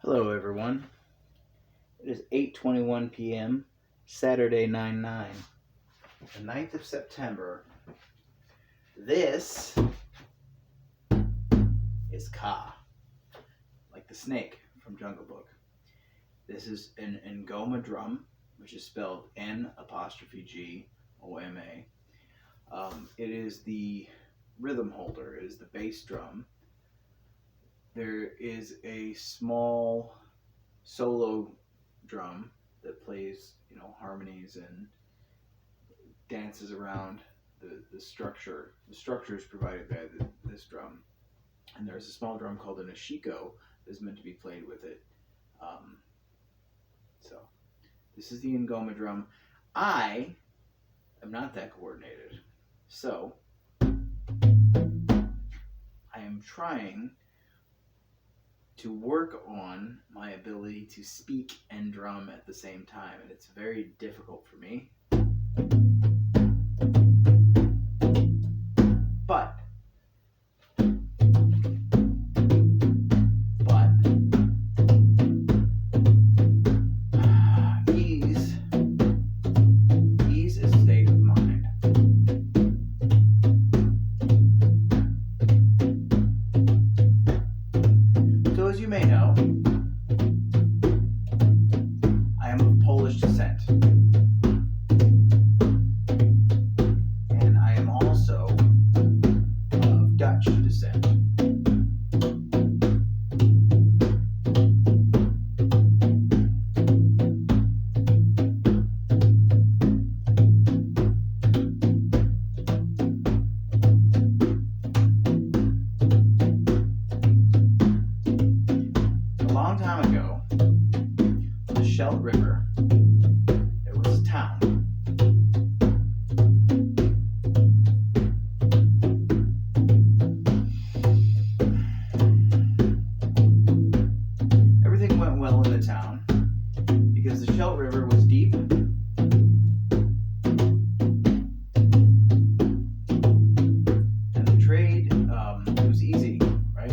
Hello, everyone. It is 8:21 p.m., Saturday 9/9, the 9th of September. This is Ka, like the snake from Jungle Book. This is an ngoma drum, which is spelled N''G''OMA. It is the rhythm holder. It is the bass drum. There is a small solo drum that plays, harmonies and dances around the structure. The structure is provided by this drum. And there's a small drum called an ashiko that is meant to be played with it. So this is the ngoma drum. I am not that coordinated. So I am trying to work on my ability to speak and drum at the same time, and it's very difficult for me. But ease is a state of mind. So as you may know, I am of Polish descent. And I am also of Dutch descent. A long time ago, on the Scheldt River, there was a town. Everything went well in the town because the Scheldt River was deep and the trade was easy, right?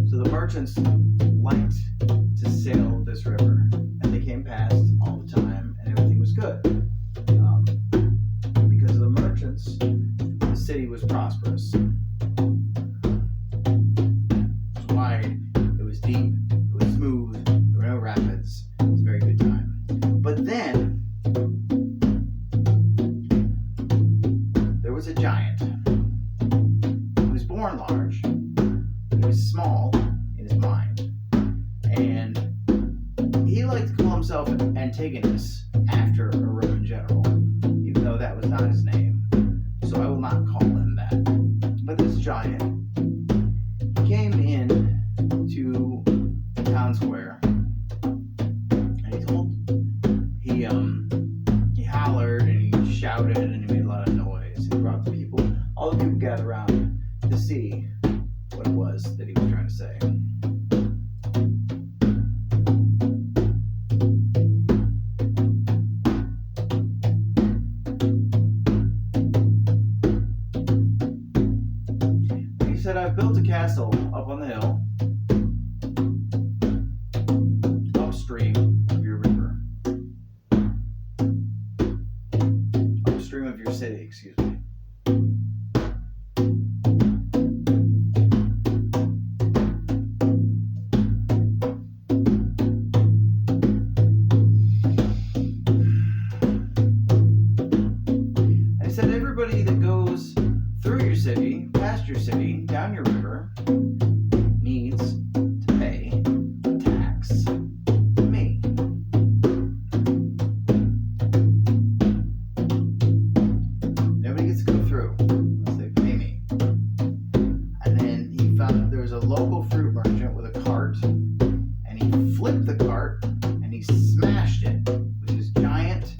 So the merchants liked to sail this river, and they came past all the time, and everything was good. Because of the merchants, the city was prosperous. It was wide, it was deep, it was smooth, there were no rapids. It was a very good time. But then, there was a giant. He was born large, but he was small in his mind. And he liked to call himself Antigonus after a Roman general, even though that was not his name. So I will not call him that. But this giant, he came in to the town square, and he hollered and he shouted and he made a lot of noise. He brought all the people gathered around to see what it was that he was trying to say. He said, "I've built a castle up on the hill, upstream of your river. Upstream of your city, excuse me. I said, everybody that goes through your city, past your city, down your river, needs to pay a tax to me. Nobody gets to go through unless they pay me." And then he found that there was a local fruit merchant with a cart, and he flipped the cart and he smashed it with his giant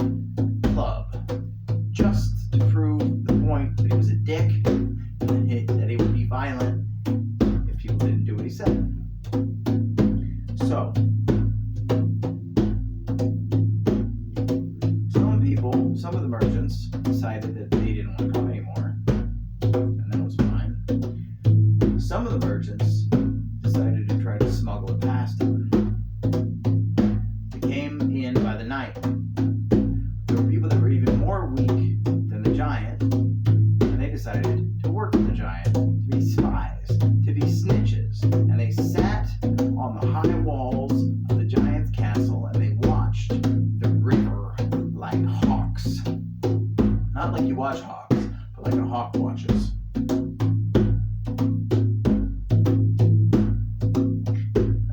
club, just to prove the point that he was a dick, that he would be violent, giant, and they decided to work with the giant, to be spies, to be snitches. And they sat on the high walls of the giant's castle and they watched the river like hawks. Not like you watch hawks, but like a hawk watches. And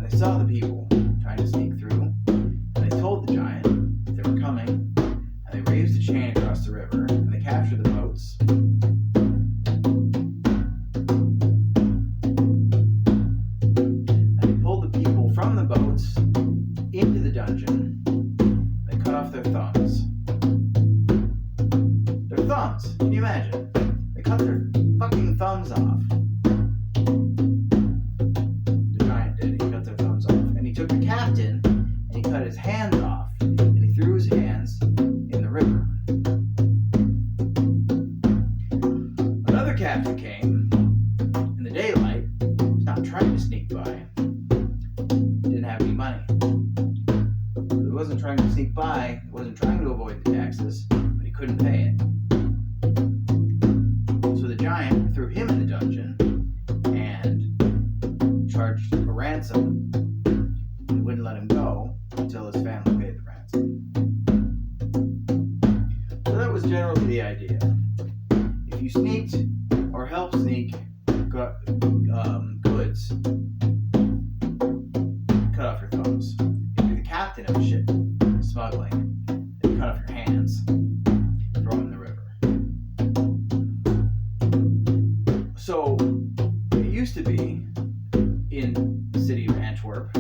they saw the people trying to sneak through, and they told the giant that they were coming, and they raised a chain across the river, and they captured the boats. And they pulled the people from the boats into the dungeon. They cut off their thumbs. Their thumbs! Can you imagine? They cut their fucking thumbs off. The giant did. He cut their thumbs off. And he took the captain and he cut his hands off. And he threw his hands in the river. Another captain came in the daylight. He's not trying to sneak by. He didn't have any money. He wasn't trying to sneak by. He wasn't trying to avoid the taxes, but he couldn't pay it. So the giant threw him in the dungeon and charged a ransom. He wouldn't let him go until his family paid the ransom. So that was generally the idea. If you sneaked or helped sneak goods, cut off your thumbs. If you're the captain of a ship smuggling, then cut off your hands, throw them in the river. So it used to be in the city of Antwerp,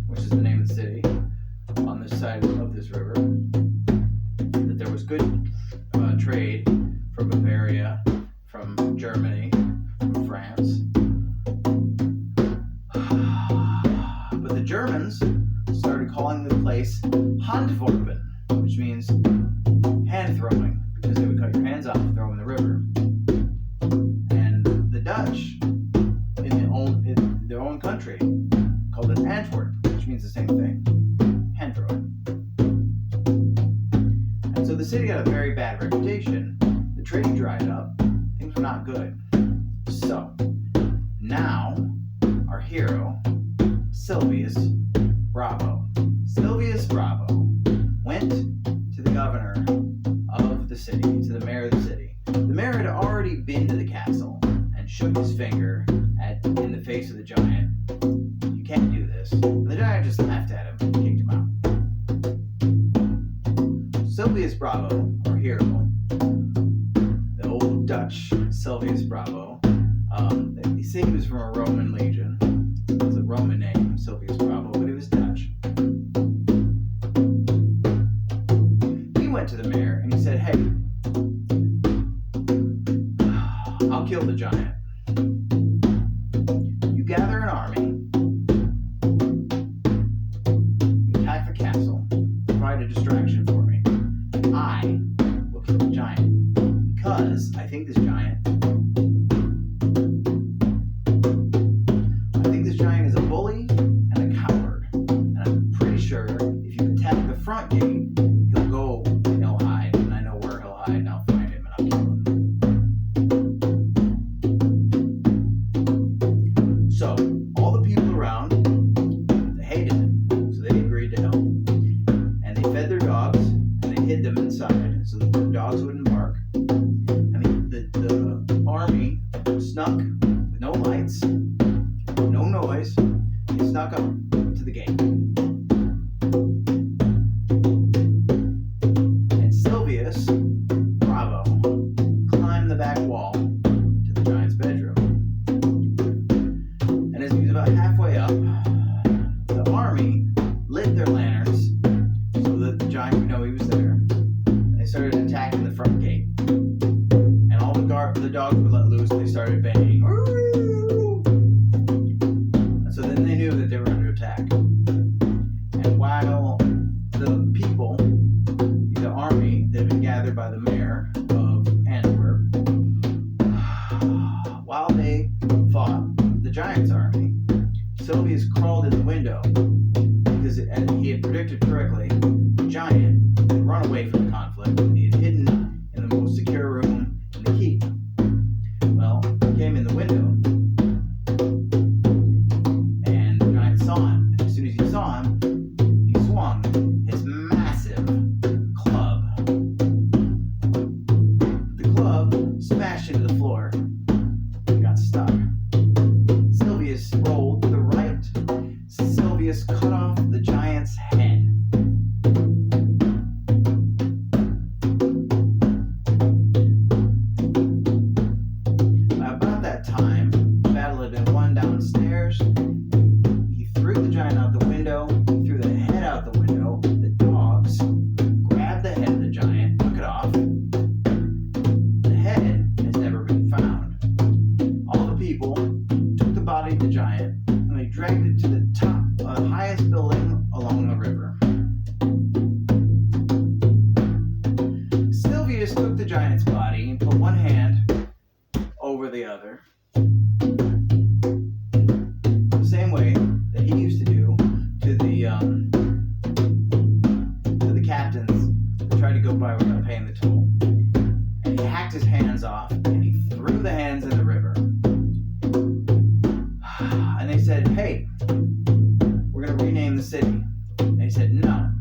which is the name of the city, on this side of this river, that there was good trade from Bavaria, from Germany, from France. But the Germans started calling the place Antwerpen, which means hand throwing, because they would cut your hands off and throw them in the river. And the Dutch, in their own country, called it Antwerp, which means the same thing, hand throwing. And so the city got a very bad reputation. The trade dried up. Things were not good. So now our hero, Silvius Brabo. Silvius Brabo went to the governor of the city, to the mayor of the city. The mayor had already been to the castle and shook his finger in the face of the giant. You can't do this. And the giant just laughed at him and kicked him out. Silvius Brabo, our hero, the old Dutch Silvius Brabo, they say he was from a Roman legion. It was a Roman name, Silvius Brabo, but he was Dutch. He went to the mayor and he said, "Hey, I'll kill the giant. You gather an army, you attack the castle, provide a distraction for me. I will kill the giant, because I think this giant is a bully and a coward. And I'm pretty sure if you attack the front gate, he'll go and he'll hide. And I know where he'll hide, and I'll find him and I'll kill him." So all the people around, they hated him, so they agreed to help. And they fed their dogs and they hid them inside so that the dogs wouldn't bark. And the army snuck with no lights, no noise. They snuck up to the gate. And Silvius Brabo climbed the back wall to the giant's bedroom. And as he was about halfway up, the army lit their lanterns so that the giant would know he was there. And they started attacking the front gate. And all the dogs were let loose and they started baying. So then they knew that they were under attack. And while the people, the army that had been gathered by the mayor of Antwerp, while they fought the giant's army, Silvius crawled in the window because he had predicted correctly, the giant had run away from the conflict. He had hidden in the most the giant's body and put one hand over the other, the same way that he used to do to the captains that tried to go by without paying the toll. And he hacked his hands off and he threw the hands in the river. And they said, "Hey, we're going to rename the city." And he said, "No,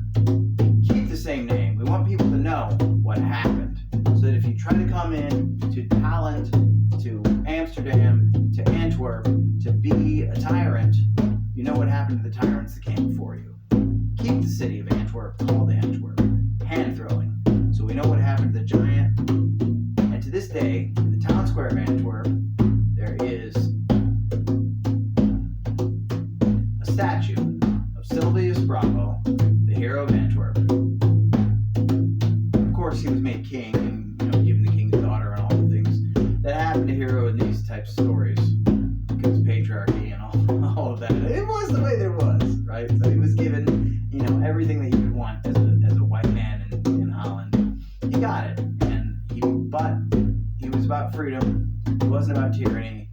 keep the same name. We want people to know what happened. So that if you try to come in to Holland, to Amsterdam, to Antwerp, to be a tyrant, you know what happened to the tyrants that came before you. Keep the city of Antwerp called Antwerp. Hand throwing. So we know what happened to the giant." And to this day, in the town square of Antwerp, there is a statue of Silvius Brabo, the hero of Antwerp. Of course, he was made king and given the king's daughter and all the things that happen to hero in these types of stories, because patriarchy and all of that. It was the way there was, right? So he was given everything that you could want as a white man in Holland. He got it, but he was about freedom. It wasn't about tyranny.